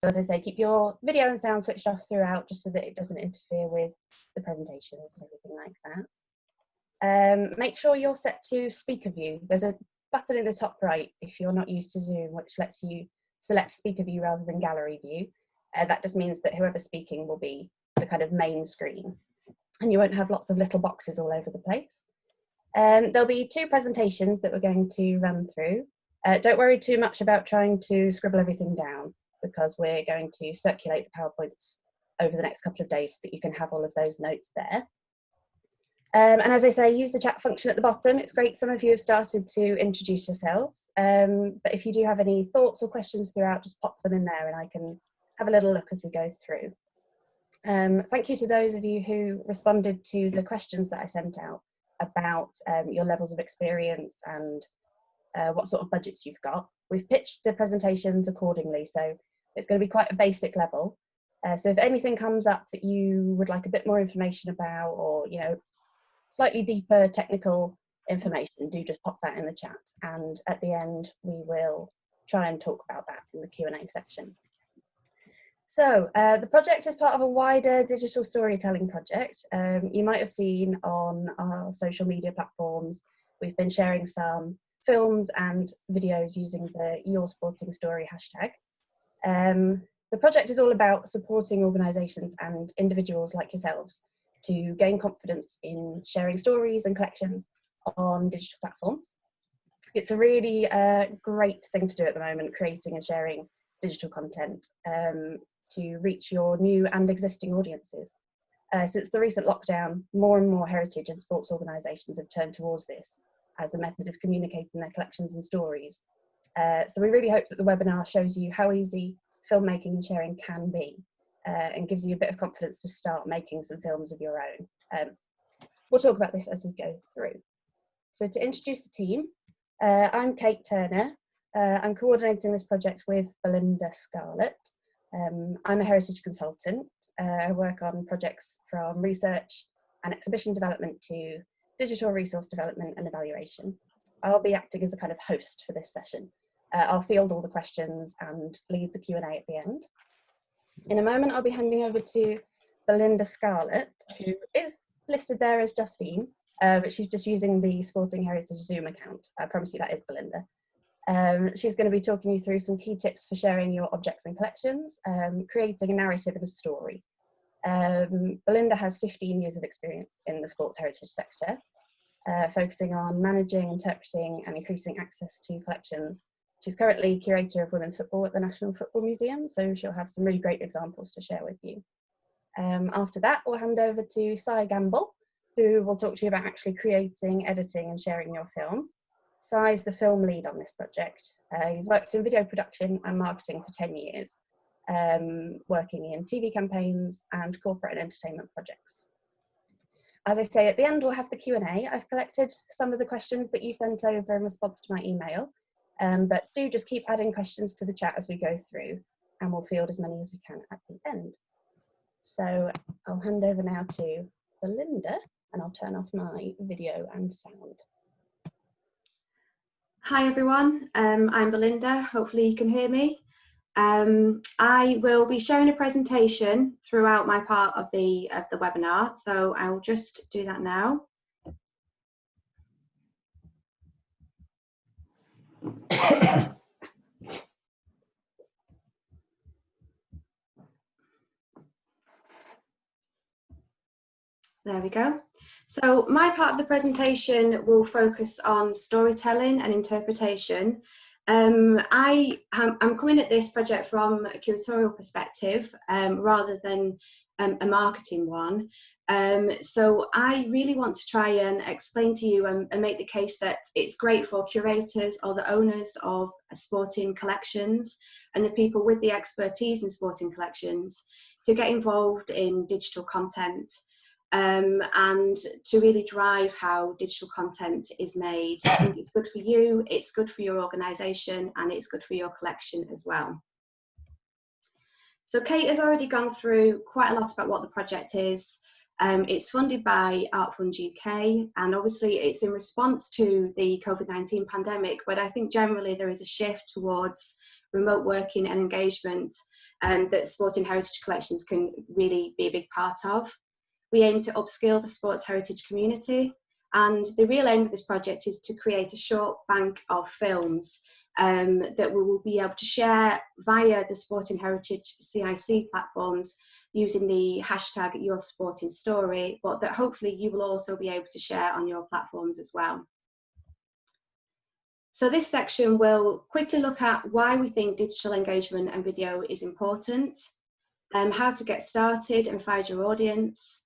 So as I say, keep your video and sound switched off throughout, just so that it doesn't interfere with the presentations and everything like that. Make sure you're set to speaker view. There's a button in the top right if you're not used to Zoom, which lets you select speaker view rather than gallery view. That just means that whoever's speaking will be the kind of main screen, and you won't have lots of little boxes all over the place. There'll be 2 presentations that we're going to run through. Don't worry too much about trying to scribble everything down, because we're going to circulate the PowerPoints over the next couple of days so that you can have all of those notes there. And as I say, use the chat function at the bottom. It's great some of you have started to introduce yourselves, but if you do have any thoughts or questions throughout, just pop them in there and I can have a little look as we go through. Thank you to those of you who responded to the questions that I sent out about your levels of experience and what sort of budgets you've got. We've pitched the presentations accordingly, so it's going to be quite a basic level. So if anything comes up that you would like a bit more information about, or slightly deeper technical information, do just pop that in the chat, and at the end we will try and talk about that in the Q&A section. So the project is part of a wider digital storytelling project. You might have seen on our social media platforms, we've been sharing some films and videos using the Your Sporting Story hashtag. The project is all about supporting organisations and individuals like yourselves to gain confidence in sharing stories and collections on digital platforms. It's a really great thing to do at the moment, creating and sharing digital content to reach your new and existing audiences. Since the recent lockdown, more and more heritage and sports organisations have turned towards this as a method of communicating their collections and stories. So we really hope that the webinar shows you how easy filmmaking and sharing can be, and gives you a bit of confidence to start making some films of your own. We'll talk about this as we go through. So to introduce the team, I'm Kate Turner. I'm coordinating this project with Belinda, Scarlett. I'm a heritage consultant. I work on projects from research and exhibition development to digital resource development and evaluation. I'll be acting as a kind of host for this session. I'll field all the questions and lead the Q&A at the end. In a moment, I'll be handing over to Belinda Scarlett, who is listed there as Justine, but she's just using the Sporting Heritage Zoom account. I promise you that is Belinda. She's going to be talking you through some key tips for sharing your objects and collections, creating a narrative and a story. Belinda has 15 years of experience in the sports heritage sector, focusing on managing, interpreting and increasing access to collections. She's currently Curator of Women's Football at the National Football Museum, so she'll have some really great examples to share with you. After that, we'll hand over to Cy Gamble, who will talk to you about actually creating, editing and sharing your film. Cy's the film lead on this project. He's worked in video production and marketing for 10 years, working in TV campaigns and corporate and entertainment projects. As I say, at the end we'll have the Q&A. I've collected some of the questions that you sent over in response to my email, but do just keep adding questions to the chat as we go through, and we'll field as many as we can at the end. So I'll hand over now to Belinda, and I'll turn off my video and sound. Hi everyone, I'm Belinda, hopefully you can hear me. I will be showing a presentation throughout my part of the webinar, so I will just do that now. There we go. So my part of the presentation will focus on storytelling and interpretation. I'm coming at this project from a curatorial perspective rather than a marketing one. So I really want to try and explain to you and make the case that it's great for curators or the owners of sporting collections and the people with the expertise in sporting collections to get involved in digital content. And to really drive how digital content is made. I think it's good for you, it's good for your organisation, and it's good for your collection as well. So Kate has already gone through quite a lot about what the project is. It's funded by Art Fund UK, and obviously it's in response to the COVID-19 pandemic, but I think generally there is a shift towards remote working and engagement that sporting heritage collections can really be a big part of. We aim to upskill the sports heritage community, and the real aim of this project is to create a short bank of films that we will be able to share via the Sporting Heritage CIC platforms using the hashtag #YourSportingStory, but that hopefully you will also be able to share on your platforms as well. So this section will quickly look at why we think digital engagement and video is important, how to get started and find your audience,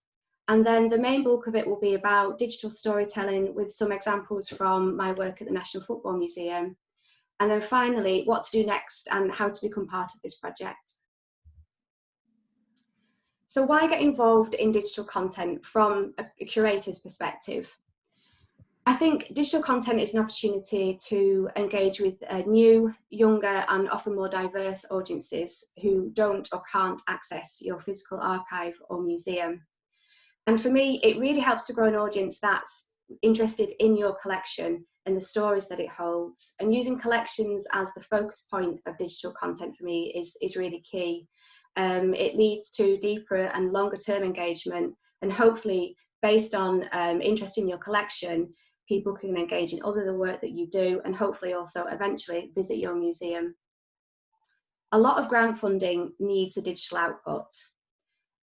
and then the main bulk of it will be about digital storytelling with some examples from my work at the National Football Museum, and then finally what to do next and how to become part of this project. So why get involved in digital content from a curator's perspective? I think digital content is an opportunity to engage with new, younger and often more diverse audiences who don't or can't access your physical archive or museum. And for me, it really helps to grow an audience that's interested in your collection and the stories that it holds. And using collections as the focus point of digital content for me is really key. It leads to deeper and longer term engagement, and hopefully based on interest in your collection, people can engage in the work that you do and hopefully also eventually visit your museum. A lot of grant funding needs a digital output.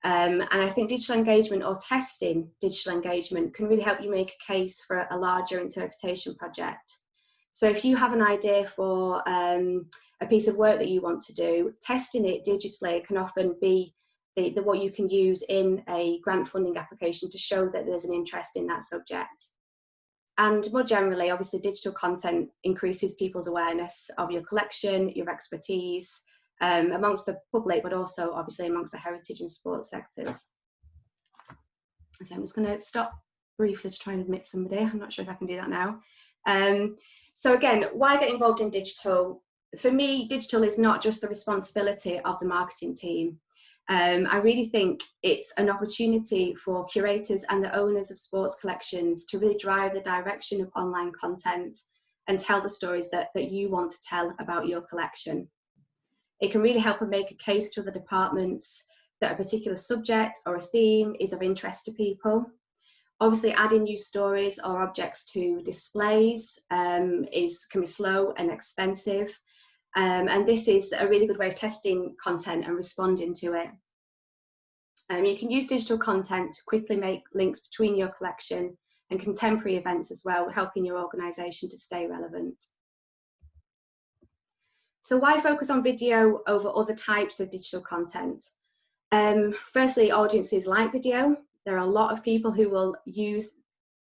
And I think digital engagement or testing digital engagement can really help you make a case for a larger interpretation project. So if you have an idea for a piece of work that you want to do, testing it digitally can often be what you can use in a grant funding application to show that there's an interest in that subject. And more generally, obviously, digital content increases people's awareness of your collection, your expertise, amongst the public, but also obviously amongst the heritage and sports sectors. So I'm just going to stop briefly to try and admit somebody. I'm not sure if I can do that now. So again, why get involved in digital? For me, digital is not just the responsibility of the marketing team. I really think it's an opportunity for curators and the owners of sports collections to really drive the direction of online content and tell the stories that you want to tell about your collection. It can really help them make a case to other departments that a particular subject or a theme is of interest to people. Obviously, adding new stories or objects to displays can be slow and expensive. And this is a really good way of testing content and responding to it. You can use digital content to quickly make links between your collection and contemporary events as well, helping your organisation to stay relevant. So why focus on video over other types of digital content? Firstly, audiences like video. There are a lot of people who will use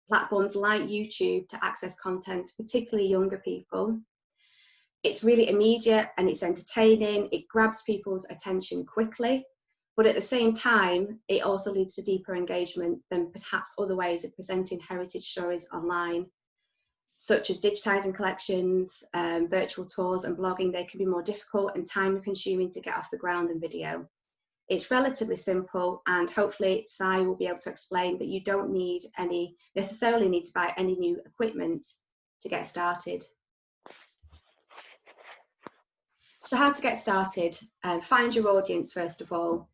platforms like YouTube to access content, particularly younger people. It's really immediate and it's entertaining. It grabs people's attention quickly, but at the same time, it also leads to deeper engagement than perhaps other ways of presenting heritage stories online, such as digitising collections, virtual tours and blogging. They can be more difficult and time consuming to get off the ground than video. It's relatively simple, and hopefully Sai will be able to explain that you don't necessarily need to buy any new equipment to get started. So how to get started? Find your audience first of all.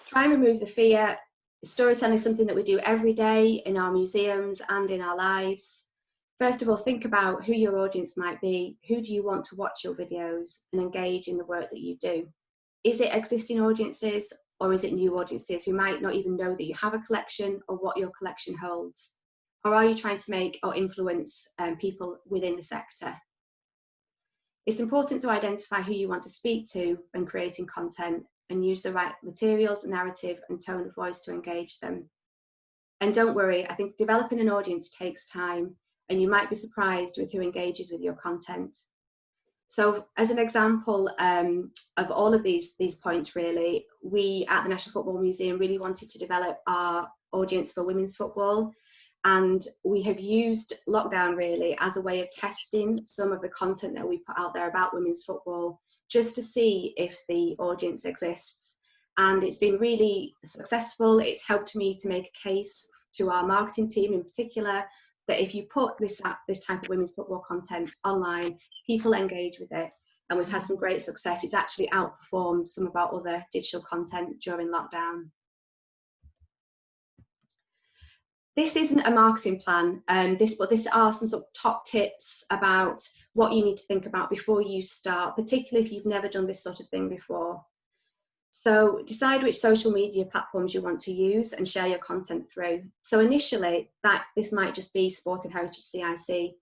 Try and remove the fear. Storytelling is something that we do every day in our museums and in our lives. First of all, think about who your audience might be. Who do you want to watch your videos and engage in the work that you do? Is it existing audiences or is it new audiences who might not even know that you have a collection or what your collection holds? Or are you trying to make or influence people within the sector? It's important to identify who you want to speak to when creating content and use the right materials, narrative and tone of voice to engage them. And don't worry, I think developing an audience takes time and you might be surprised with who engages with your content. So as an example of all of these points really, we at the National Football Museum really wanted to develop our audience for women's football, and we have used lockdown really as a way of testing some of the content that we put out there about women's football just to see if the audience exists. And it's been really successful. It's helped me to make a case to our marketing team in particular that if you put this type of women's football content online, people engage with it. and we've had some great success. It's actually outperformed some of our other digital content during lockdown. This isn't a marketing plan, but this are some sort of top tips about what you need to think about before you start, particularly if you've never done this sort of thing before. So decide which social media platforms you want to use and share your content through. So initially, this might just be Sport and Heritage CIC,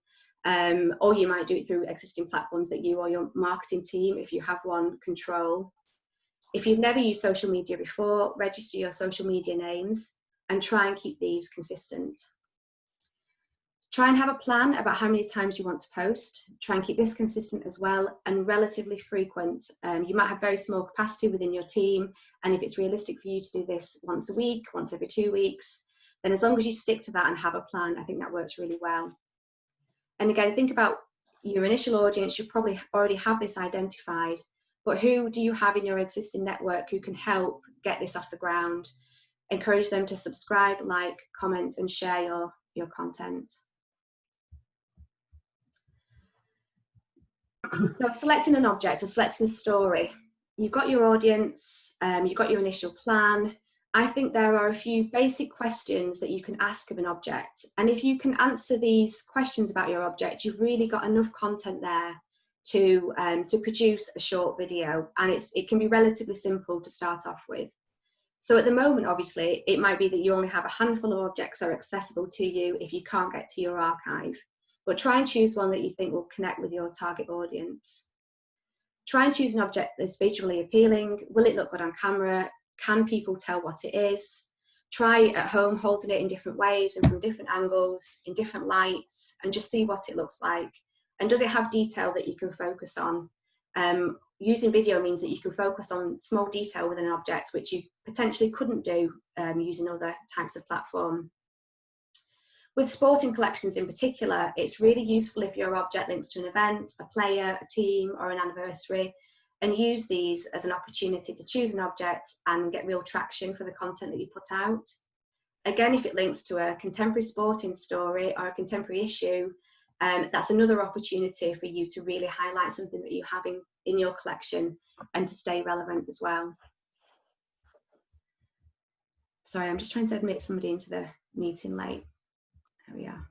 or you might do it through existing platforms that you or your marketing team, if you have one, control. If you've never used social media before, register your social media names and try and keep these consistent. Try and have a plan about how many times you want to post. Try and keep this consistent as well and relatively frequent. You might have very small capacity within your team, and if it's realistic for you to do this once a week, once every 2 weeks, then as long as you stick to that and have a plan, I think that works really well. And again, think about your initial audience. You probably already have this identified, but who do you have in your existing network who can help get this off the ground? Encourage them to subscribe, like, comment, and share your content. So selecting an object or selecting a story, you've got your audience, you've got your initial plan. I think there are a few basic questions that you can ask of an object. And if you can answer these questions about your object, you've really got enough content there to produce a short video. And it can be relatively simple to start off with. So at the moment, obviously, it might be that you only have a handful of objects that are accessible to you if you can't get to your archive. But try and choose one that you think will connect with your target audience. Try and choose an object that's visually appealing. Will it look good on camera? Can people tell what it is? Try at home holding it in different ways and from different angles, in different lights, and just see what it looks like. And does it have detail that you can focus on? Using video means that you can focus on small detail within an object, which you potentially couldn't do using other types of platform. With sporting collections in particular, it's really useful if your object links to an event, a player, a team, or an anniversary, and use these as an opportunity to choose an object and get real traction for the content that you put out. Again, if it links to a contemporary sporting story or a contemporary issue, that's another opportunity for you to really highlight something that you have in your collection and to stay relevant as well. Sorry, I'm just trying to admit somebody into the meeting late. There we are.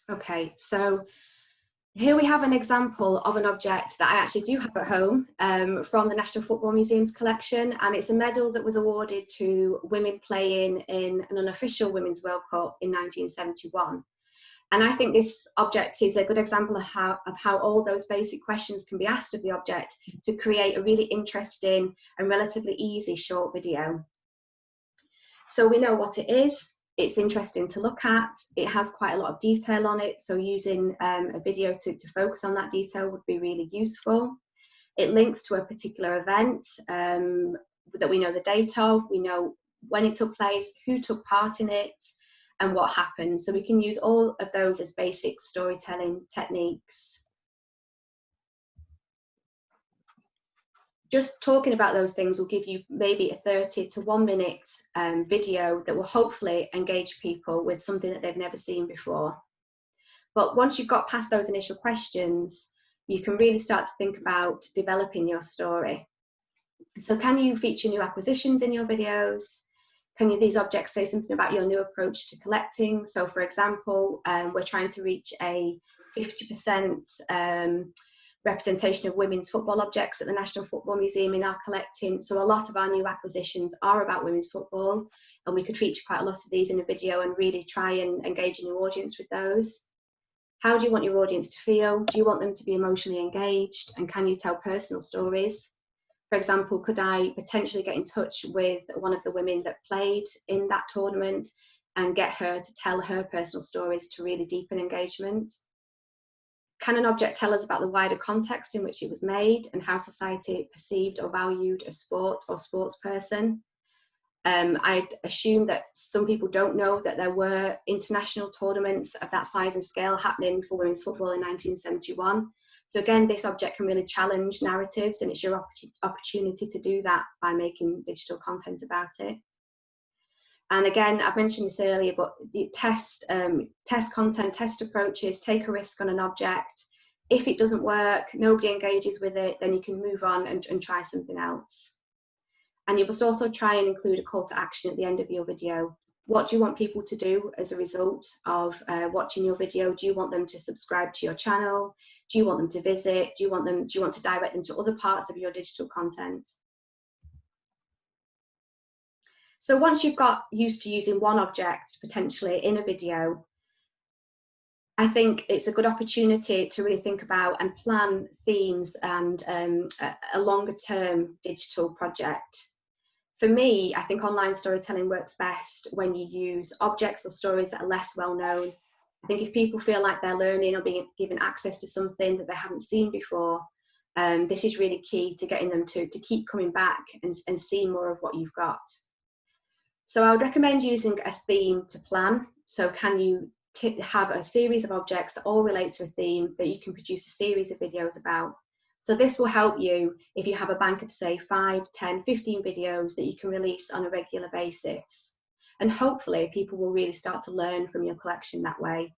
Okay, so here we have an example of an object that I actually do have at home from the National Football Museum's collection, and it's a medal that was awarded to women playing in an unofficial Women's World Cup in 1971. And I think this object is a good example of how all those basic questions can be asked of the object to create a really interesting and relatively easy short video. So we know what it is. It's interesting to look at. It has quite a lot of detail on it. So using a video to focus on that detail would be really useful. It links to a particular event that we know the date of. We know when it took place, who took part in it, and what happened. So we can use all of those as basic storytelling techniques. Just talking about those things will give you maybe a 30 to 1 minute video that will hopefully engage people with something that they've never seen before. But once you've got past those initial questions, you can really start to think about developing your story. So can you feature new acquisitions in your videos? Can these objects say something about your new approach to collecting? So for example, we're trying to reach a 50% representation of women's football objects at the National Football Museum in our collecting. So a lot of our new acquisitions are about women's football, and we could feature quite a lot of these in a video and really try and engage a new audience with those. How do you want your audience to feel? Do you want them to be emotionally engaged? And can you tell personal stories? For example, could I potentially get in touch with one of the women that played in that tournament and get her to tell her personal stories to really deepen engagement? Can an object tell us about the wider context in which it was made and how society perceived or valued a sport or sports person? I'd assume that some people don't know that there were international tournaments of that size and scale happening for women's football in 1971. So again, this object can really challenge narratives, and it's your opportunity to do that by making digital content about it. And again, I've mentioned this earlier, but the test content, test approaches, take a risk on an object. If it doesn't work, nobody engages with it, then you can move on and try something else. And you must also try and include a call to action at the end of your video. What do you want people to do as a result of watching your video? Do you want them to subscribe to your channel? Do you want them to visit? Do you want to direct them to other parts of your digital content? So once you've got used to using one object potentially in a video, I think it's a good opportunity to really think about and plan themes and a longer term digital project. For me, I think online storytelling works best when you use objects or stories that are less well known. I think if people feel like they're learning or being given access to something that they haven't seen before, this is really key to getting them to keep coming back and see more of what you've got. So I would recommend using a theme to plan. So can you have a series of objects that all relate to a theme that you can produce a series of videos about? So this will help you if you have a bank of say 5, 10, 15 videos that you can release on a regular basis. And hopefully people will really start to learn from your collection that way.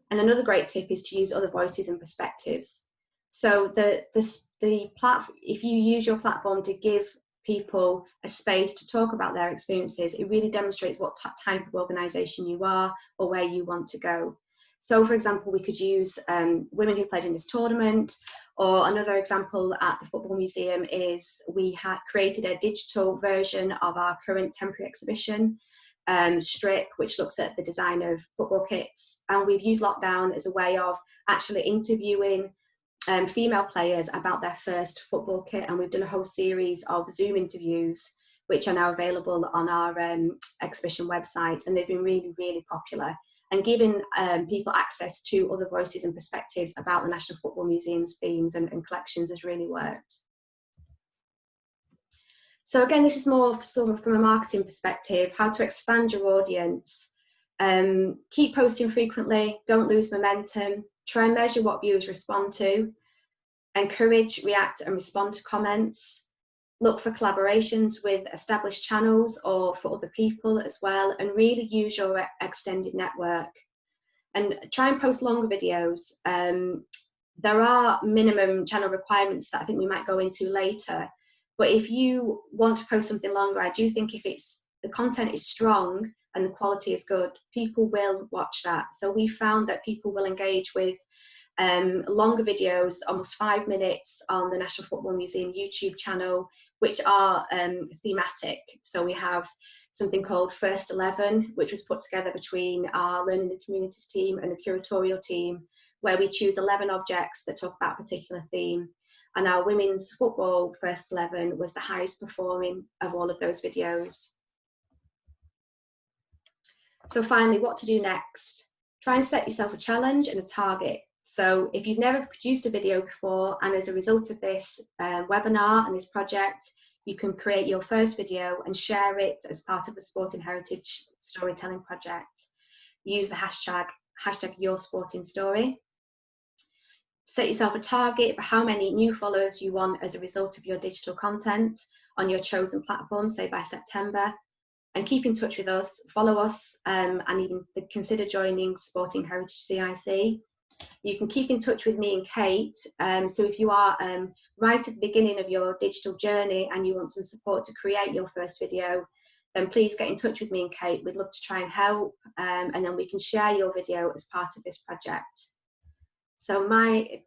And another great tip is to use other voices and perspectives. So if you use your platform to give people a space to talk about their experiences, it really demonstrates what type of organisation you are or where you want to go. So for example, we could use women who played in this tournament, or another example at the Football Museum is we had created a digital version of our current temporary exhibition, Strip, which looks at the design of football kits. And we've used lockdown as a way of actually interviewing female players about their first football kit, and we've done a whole series of Zoom interviews which are now available on our exhibition website, and they've been really, really popular. And giving people access to other voices and perspectives about the National Football Museum's themes and collections has really worked. So again, this is more sort of from a marketing perspective, how to expand your audience. Keep posting frequently, don't lose momentum, try and measure what viewers respond to, encourage, react and respond to comments, look for collaborations with established channels or for other people as well, and really use your extended network. And try and post longer videos. There are minimum channel requirements that I think we might go into later, but if you want to post something longer, I do think if the content is strong and the quality is good, people will watch that. So we found that people will engage with longer videos, almost 5 minutes on the National Football Museum YouTube channel, which are thematic. So we have something called First 11, which was put together between our Learning and Communities team and the curatorial team, where we choose 11 objects that talk about a particular theme. And our women's football First 11 was the highest performing of all of those videos. So finally, what to do next? Try and set yourself a challenge and a target. So if you've never produced a video before, and as a result of this webinar and this project, you can create your first video and share it as part of the Sport and Heritage Storytelling Project. Use the hashtag #YourSportingStory. Set yourself a target for how many new followers you want as a result of your digital content on your chosen platform, say by September. And keep in touch with us, follow us, and even consider joining Sporting Heritage CIC. You can keep in touch with me and Kate. So if you are right at the beginning of your digital journey and you want some support to create your first video, then please get in touch with me and Kate. We'd love to try and help, and then we can share your video as part of this project. So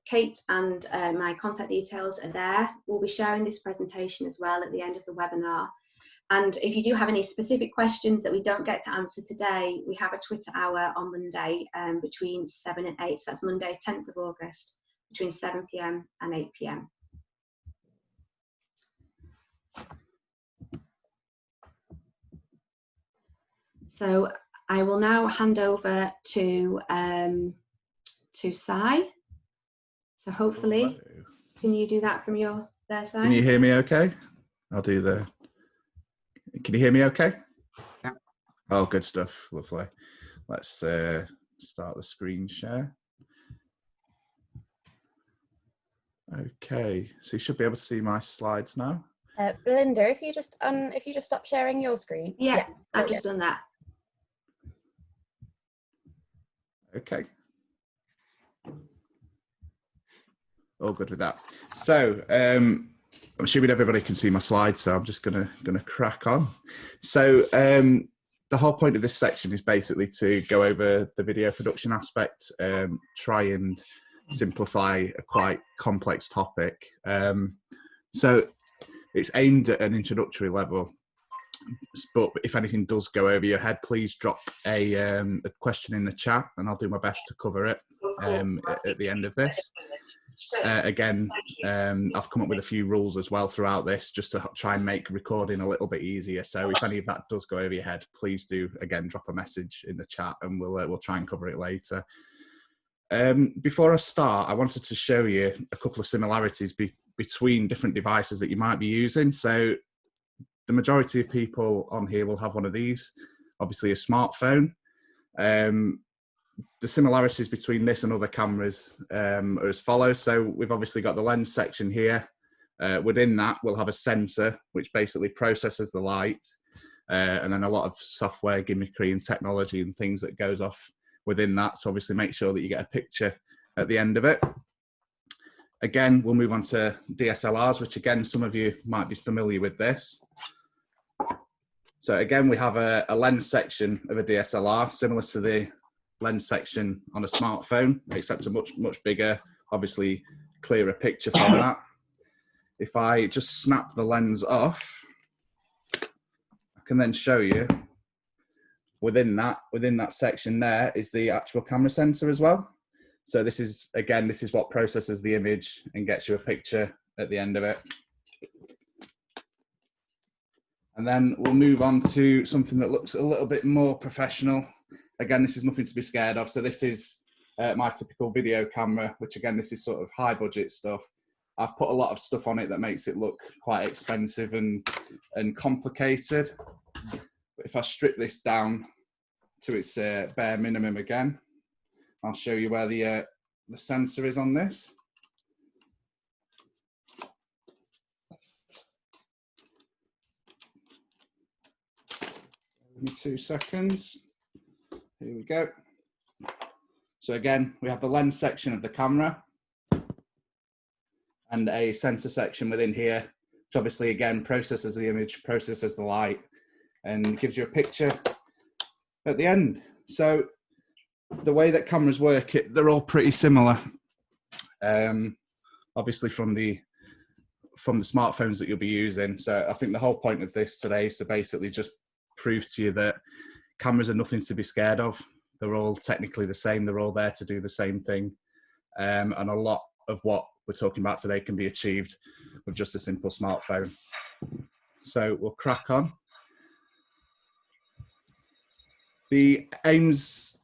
Kate and my contact details are there. We'll be sharing this presentation as well at the end of the webinar. And if you do have any specific questions that we don't get to answer today, we have a Twitter hour on Monday between 7 and 8. So that's Monday, 10th of August, between 7 PM and 8 PM. So I will now hand over to Sai. So hopefully, can you do that from their side? Can you hear me okay? Can you hear me okay? Yeah. Oh, good stuff. Lovely. Let's start the screen share. Okay, so you should be able to see my slides now. Belinda, if you just stop sharing your screen. Yeah, I've just done that. Okay. All good with that. So I'm assuming everybody can see my slides, so I'm just gonna crack on. So the whole point of this section is basically to go over the video production aspect, try and simplify a quite complex topic. So it's aimed at an introductory level, but if anything does go over your head, please drop a question in the chat and I'll do my best to cover it at the end of this. Again, I've come up with a few rules as well throughout this just to try and make recording a little bit easier. So if any of that does go over your head, please do, again, drop a message in the chat and we'll try and cover it later. Before I start, I wanted to show you a couple of similarities between different devices that you might be using. So the majority of people on here will have one of these, obviously a smartphone. The similarities between this and other cameras are as follows. So we've obviously got the lens section here. Within that, we'll have a sensor, which basically processes the light, and then a lot of software gimmickry and technology and things that goes off within that to obviously make sure that you get a picture at the end of it. Again, we'll move on to DSLRs, which again, some of you might be familiar with this. So again, we have a lens section of a DSLR, similar to the lens section on a smartphone, except a much bigger, obviously clearer picture from that. If I just snap the lens off, I can then show you within that section there is the actual camera sensor as well. So this is what processes the image and gets you a picture at the end of it. And then we'll move on to something that looks a little bit more professional. Again, this is nothing to be scared of. So this is my typical video camera, which again, this is sort of high budget stuff. I've put a lot of stuff on it that makes it look quite expensive and complicated. But if I strip this down to its bare minimum again, I'll show you where the sensor is on this. Give me 2 seconds. Here we go. So again, we have the lens section of the camera and a sensor section within here, which obviously again processes the image, processes the light, and gives you a picture at the end. So the way that cameras work, they're all pretty similar. Obviously from the smartphones that you'll be using. So I think the whole point of this today is to basically just prove to you that cameras are nothing to be scared of. They're all technically the same. They're all there to do the same thing. And a lot of what we're talking about today can be achieved with just a simple smartphone. So we'll crack on. The aims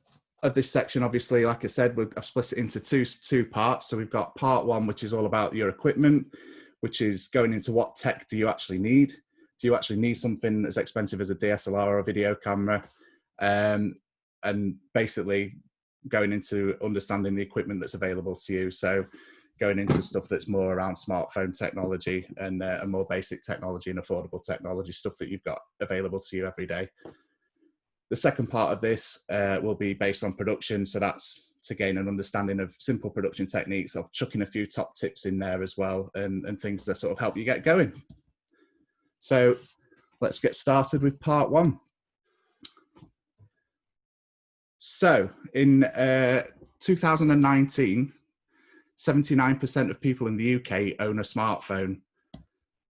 of this section, obviously, like I said, I've split it into two parts. So we've got part one, which is all about your equipment, which is going into what tech do you actually need? Do you actually need something as expensive as a DSLR or a video camera? And basically going into understanding the equipment that's available to you. So going into stuff that's more around smartphone technology and more basic technology and affordable technology, stuff that you've got available to you every day. The second part of this will be based on production. So that's to gain an understanding of simple production techniques. I'll chuck in a few top tips in there as well and things to sort of help you get going. So let's get started with part one. So in 2019, 79% of people in the UK own a smartphone.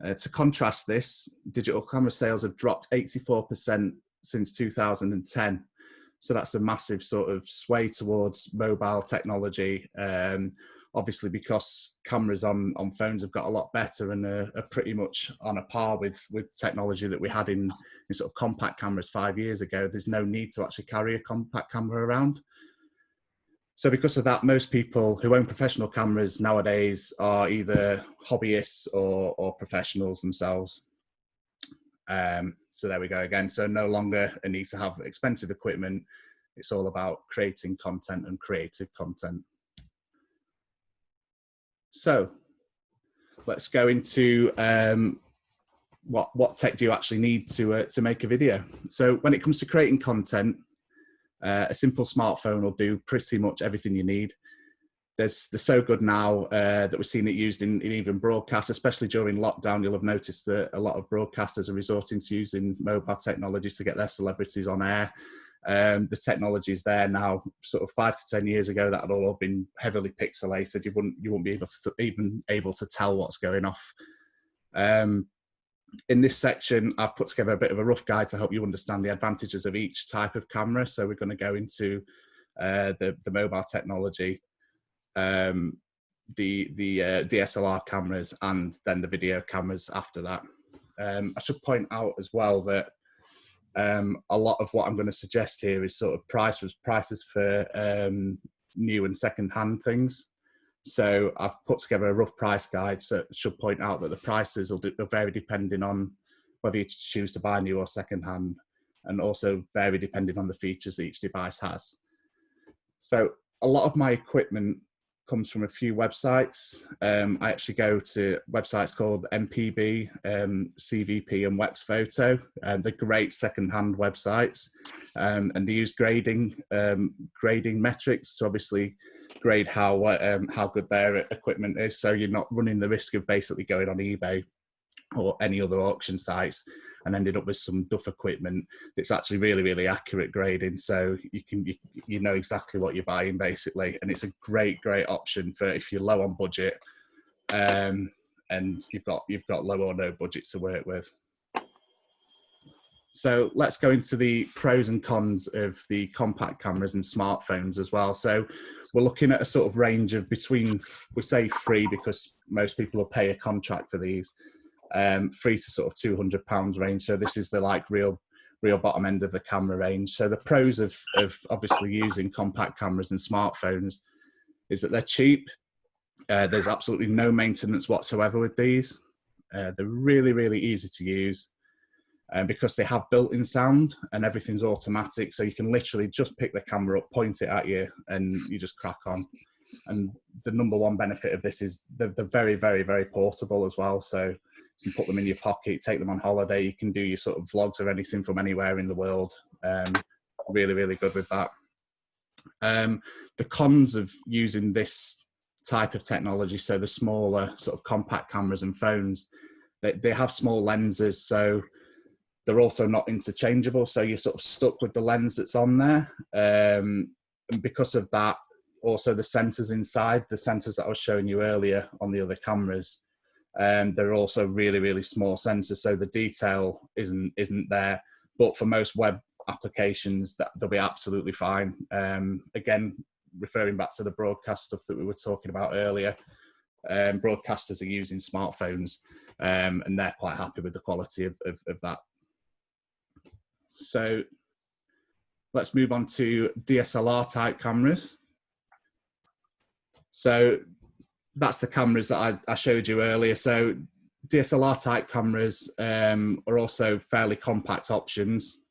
To contrast this, digital camera sales have dropped 84% since 2010. So that's a massive sort of sway towards mobile technology. Obviously, because cameras on phones have got a lot better and are pretty much on a par with technology that we had in sort of compact cameras 5 years ago. There's no need to actually carry a compact camera around. So because of that, most people who own professional cameras nowadays are either hobbyists or professionals themselves. So there we go again. So no longer a need to have expensive equipment. It's all about creating content and creative content. So let's go into what tech do you actually need to make a video. So when it comes to creating content, a simple smartphone will do pretty much everything you need. They're so good now that we're seeing it used in even broadcasts, especially during lockdown. You'll have noticed that a lot of broadcasters are resorting to using mobile technologies to get their celebrities on air. The technology is there now. Sort of 5 to 10 years ago, that had all been heavily pixelated. You wouldn't be able to tell what's going off. In this section, I've put together a bit of a rough guide to help you understand the advantages of each type of camera. So we're going to go into the mobile technology, the DSLR cameras, and then the video cameras after that. I should point out as well that a lot of what I'm going to suggest here is sort of prices for new and second-hand things. So I've put together a rough price guide, so it should point out that the prices will vary depending on whether you choose to buy new or second-hand, and also vary depending on the features that each device has. So a lot of my equipment comes from a few websites. I actually go to websites called MPB, CVP and Wex Photo. They're great second-hand websites, and they use grading metrics to obviously grade how good their equipment is. So you're not running the risk of basically going on eBay or any other auction sites and ended up with some duff equipment that's actually really, really accurate grading. So you know exactly what you're buying basically, and it's a great option for if you're low on budget and you've got low or no budget to work with. So let's go into the pros and cons of the compact cameras and smartphones as well. So we're looking at a sort of range of between, we say free because most people will pay a contract for these, free to sort of £200 range. So this is the like real bottom end of the camera range. So the pros of obviously using compact cameras and smartphones is that they're cheap. There's absolutely no maintenance whatsoever with these. They're really, really easy to use. Because they have built-in sound and everything's automatic, so you can literally just pick the camera up, point it at you, and you just crack on. And the number one benefit of this is they're very, very, very portable as well. So you can put them in your pocket, take them on holiday. You can do your sort of vlogs or anything from anywhere in the world. Really, really good with that. The cons of using this type of technology, so the smaller sort of compact cameras and phones, they have small lenses, so they're also not interchangeable, so you're sort of stuck with the lens that's on there. And because of that, also the sensors inside, the sensors that I was showing you earlier on the other cameras, they're also really, really small sensors, so the detail isn't there. But for most web applications, they'll be absolutely fine. Again, referring back to the broadcast stuff that we were talking about earlier, broadcasters are using smartphones, and they're quite happy with the quality of that. So let's move on to DSLR type cameras. So that's the cameras that I showed you earlier. So DSLR type cameras are also fairly compact options.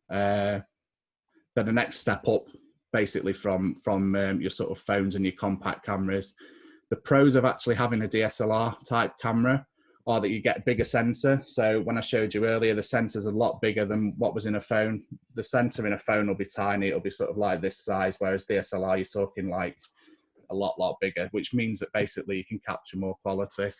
They're the next step up basically from your sort of phones and your compact cameras. The pros of actually having a DSLR type camera are that you get a bigger sensor. So when I showed you earlier, the sensor's a lot bigger than what was in a phone. The sensor in a phone will be tiny. It'll be sort of like this size, whereas DSLR, you're talking like a lot bigger, which means that basically you can capture more quality.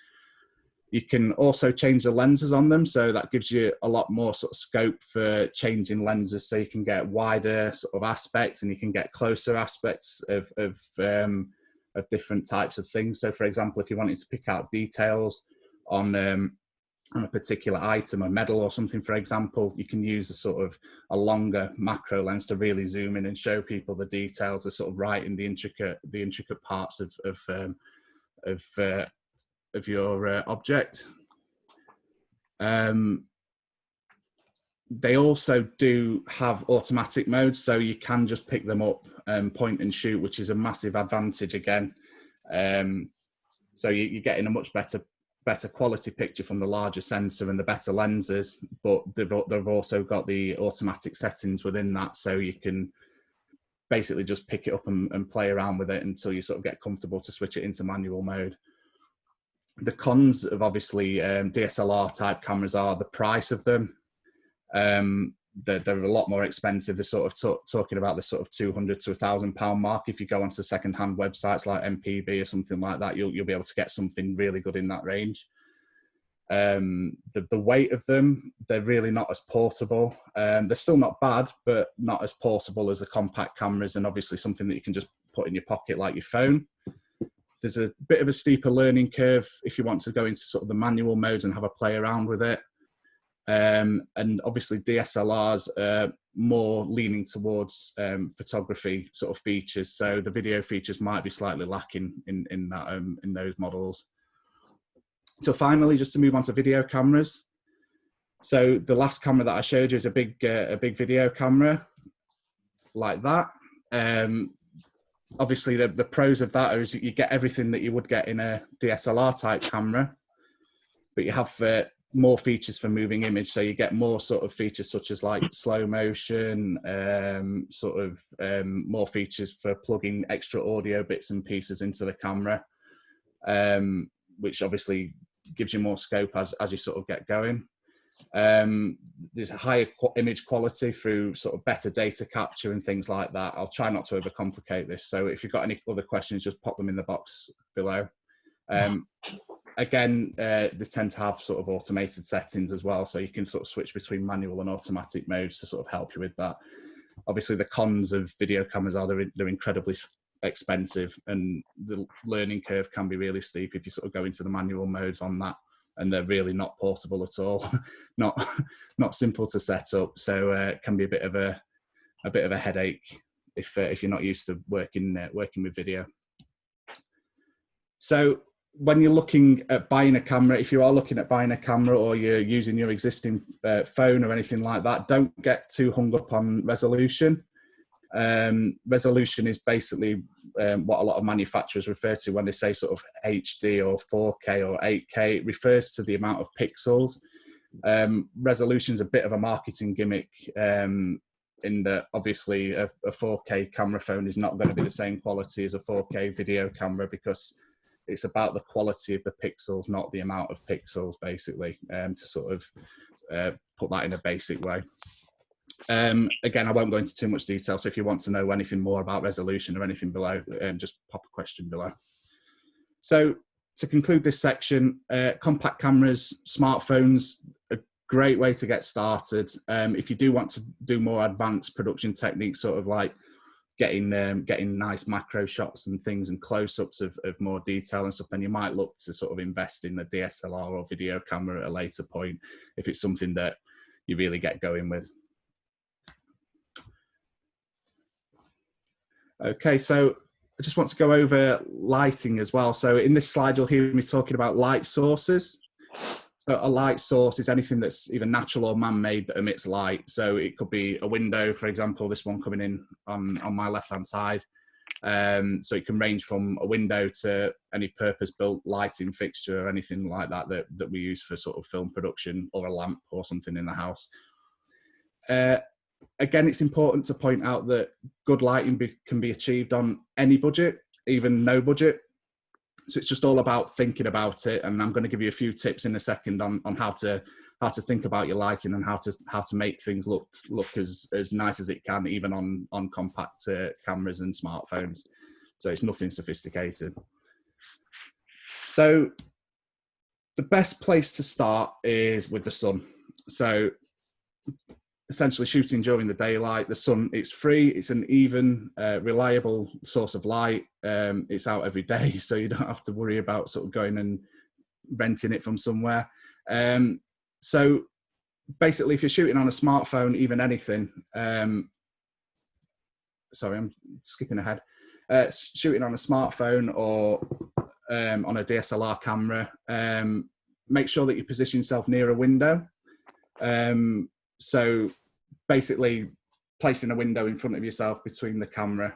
You can also change the lenses on them. So that gives you a lot more sort of scope for changing lenses. So you can get wider sort of aspects and you can get closer aspects of different types of things. So for example, if you wanted to pick out details on a particular item, a medal or something, for example, you can use a longer macro lens to really zoom in and show people the details, the sort of right in the intricate parts of your object. They also do have automatic mode, so you can just pick them up and point and shoot, which is a massive advantage again. So you're getting a much better quality picture from the larger sensor and the better lenses, but they've also got the automatic settings within that, so you can basically just pick it up and play around with it until you sort of get comfortable to switch it into manual mode. The cons of obviously DSLR type cameras are the price of them. They're a lot more expensive. They're sort of talking about the sort of £200 to £1,000 mark. If you go onto second-hand websites like MPB or something like that, you'll be able to get something really good in that range. The weight of them, they're really not as portable. They're still not bad, but not as portable as the compact cameras, and obviously something that you can just put in your pocket like your phone. There's a bit of a steeper learning curve if you want to go into sort of the manual modes and have a play around with it. And obviously DSLRs are more leaning towards photography sort of features, so the video features might be slightly lacking in that in those models. So finally, just to move on to video cameras. So the last camera that I showed you is a big video camera like that. Obviously, the pros of that is that you get everything that you would get in a DSLR type camera, but you have more features for moving image. So you get more sort of features such as like slow motion, more features for plugging extra audio bits and pieces into the camera, which obviously gives you more scope as you sort of get going. There's a higher image quality through sort of better data capture and things like that. I'll try not to overcomplicate this, so if you've got any other questions, just pop them in the box below. Again, they tend to have sort of automated settings as well, so you can sort of switch between manual and automatic modes to sort of help you with that. Obviously, the cons of video cameras are they're incredibly expensive, and the learning curve can be really steep if you sort of go into the manual modes on that, and they're really not portable at all. not simple to set up, so it can be a bit of a headache if you're not used to working with video. So when you're looking at buying a camera, if you are looking at buying a camera or you're using your existing phone or anything like that, don't get too hung up on resolution. Resolution is basically what a lot of manufacturers refer to when they say sort of HD or 4K or 8K. It refers to the amount of pixels. Resolution is a bit of a marketing gimmick, in that obviously a 4K camera phone is not going to be the same quality as a 4K video camera, because it's about the quality of the pixels, not the amount of pixels, basically, to sort of put that in a basic way. Again, I won't go into too much detail, so if you want to know anything more about resolution or anything below, just pop a question below. So to conclude this section, compact cameras, smartphones, a great way to get started. If you do want to do more advanced production techniques, sort of like getting nice macro shots and things and close-ups of more detail and stuff, then you might look to sort of invest in the DSLR or video camera at a later point, if it's something that you really get going with. Okay, so I just want to go over lighting as well. So in this slide, you'll hear me talking about light sources. So a light source is anything that's either natural or man-made that emits light. So it could be a window, for example, this one coming in on my left-hand side. So it can range from a window to any purpose-built lighting fixture or anything like that, that we use for sort of film production, or a lamp or something in the house. Again, it's important to point out that good lighting can be achieved on any budget, even no budget. So it's just all about thinking about it, and I'm going to give you a few tips in a second on how to think about your lighting and how to make things look as nice as it can, even on compact cameras and smartphones. So it's nothing sophisticated. So the best place to start is with the sun. So essentially shooting during the daylight, the sun, it's free, it's an even, reliable source of light. It's out every day, so you don't have to worry about sort of going and renting it from somewhere. So basically, if you're shooting on a smartphone, even anything, sorry, I'm skipping ahead. Shooting on a smartphone or on a DSLR camera, make sure that you position yourself near a window. So basically, placing a window in front of yourself between the camera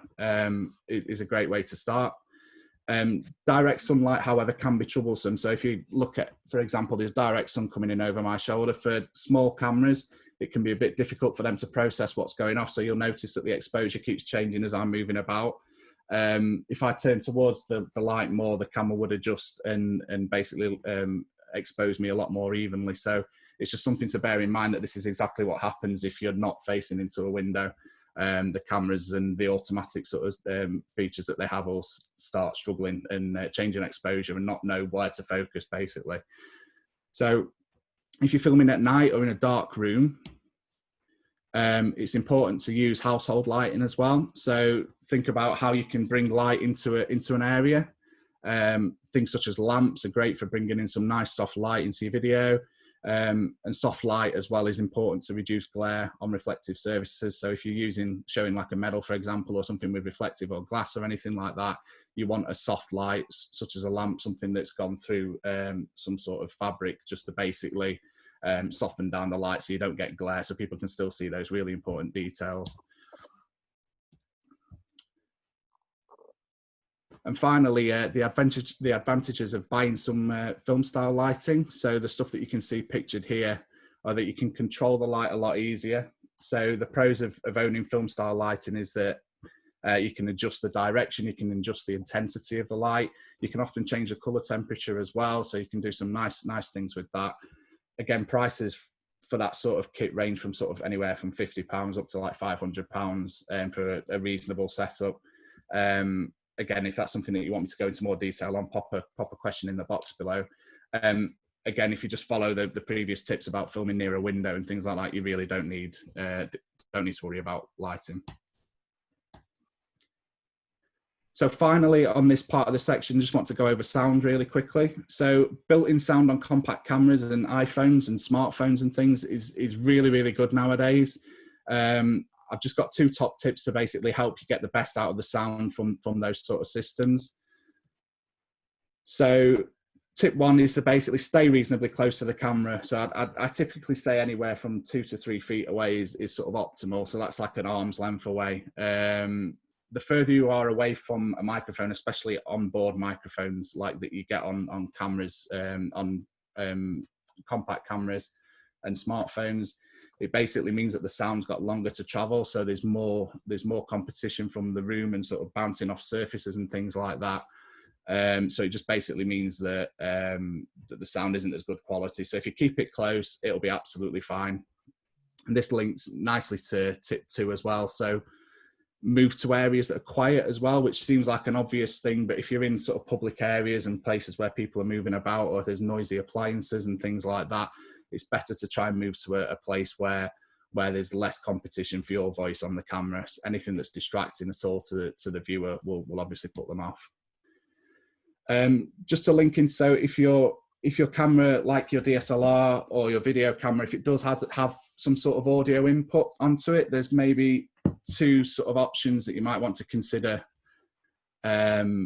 is a great way to start. Direct sunlight, however, can be troublesome. So if you look at, for example, there's direct sun coming in over my shoulder. For small cameras, it can be a bit difficult for them to process what's going off. So you'll notice that the exposure keeps changing as I'm moving about. If I turn towards the light more, the camera would adjust and basically expose me a lot more evenly. So it's just something to bear in mind, that this is exactly what happens if you're not facing into a window. The cameras and the automatic sort of features that they have will start struggling and changing exposure and not know where to focus, basically. So if you're filming at night or in a dark room, it's important to use household lighting as well. So think about how you can bring light into an area. Things such as lamps are great for bringing in some nice soft light into your video. And soft light as well is important to reduce glare on reflective surfaces. So if you're showing like a medal, for example, or something with reflective or glass or anything like that, you want a soft light such as a lamp, something that's gone through some sort of fabric, just to basically soften down the light so you don't get glare, so people can still see those really important details. And finally, the advantages of buying some film style lighting. So the stuff that you can see pictured here are that you can control the light a lot easier. So the pros of owning film style lighting is that you can adjust the direction, you can adjust the intensity of the light. You can often change the color temperature as well. So you can do some nice things with that. Again, prices for that sort of kit range from sort of anywhere from £50 up to like £500 for a reasonable setup. Again, if that's something that you want me to go into more detail on, pop a question in the box below. Again, if you just follow the previous tips about filming near a window and things like that, you really don't need to worry about lighting. So finally, on this part of the section, just want to go over sound really quickly. So built-in sound on compact cameras and iPhones and smartphones and things is really, really good nowadays. I've just got 2 top tips to basically help you get the best out of the sound from those sort of systems. So tip 1 is to basically stay reasonably close to the camera. So I typically say anywhere from 2 to 3 feet away is sort of optimal. So that's like an arm's length away. The further you are away from a microphone, especially onboard microphones like that you get on cameras, on compact cameras and smartphones, it basically means that the sound's got longer to travel. So there's more competition from the room and sort of bouncing off surfaces and things like that. So it just basically means that that the sound isn't as good quality. So if you keep it close, it'll be absolutely fine. And this links nicely to tip 2 as well. So move to areas that are quiet as well, which seems like an obvious thing, but if you're in sort of public areas and places where people are moving about, or if there's noisy appliances and things like that, it's better to try and move to a place where there's less competition for your voice on the camera. Anything that's distracting at all to the viewer will obviously put them off. Just to link in, so if your camera, like your DSLR or your video camera, if it does have some sort of audio input onto it, there's maybe 2 sort of options that you might want to consider to